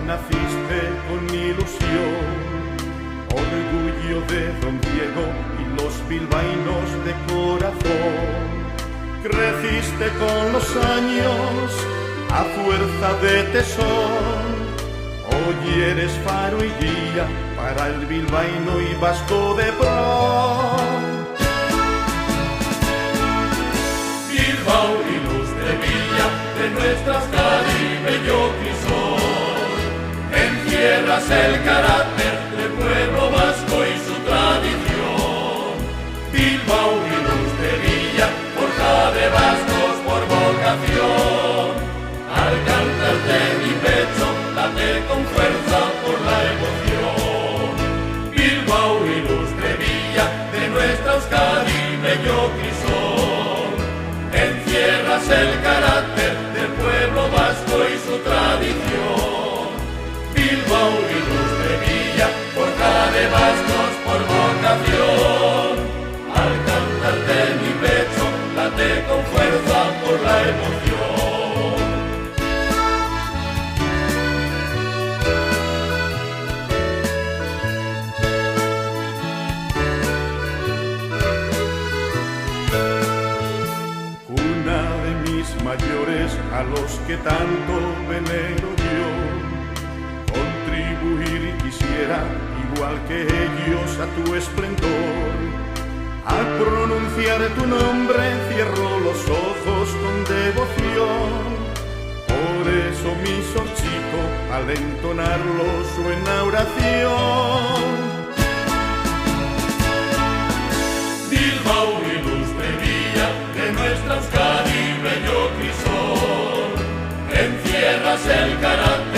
naciste con ilusión, orgullo de Don Diego y los bilbaínos de corazón. Creciste con los años a fuerza de tesón, hoy eres faro y guía para el bilbaíno y vasco de pro. Bilbao, ilustre villa de nuestras Caribe, yo Crisol, encierras el carácter del pueblo vasco y su tradición. Bilbao, ilustre villa, forja de vascos por vocación, al cantarte mi pecho late con fuerza por la emoción. Bilbao, ilustre villa de nuestra Euskadi, bello Crisol, encierras el carácter del pueblo vasco y su tradición. Bilbao, ilustre villa, forja de vascos por vocación, al cantarte mi pecho late con fuerza por la emoción. Mayores a los que tanto venero dio, contribuir quisiera igual que ellos a tu esplendor. Al pronunciar tu nombre cierro los ojos con devoción, por eso mi sorchico al entonarlo suena oración. Bilbao, ilustre villa de nuestra Euskadi, bello Crisol, encierras el carácter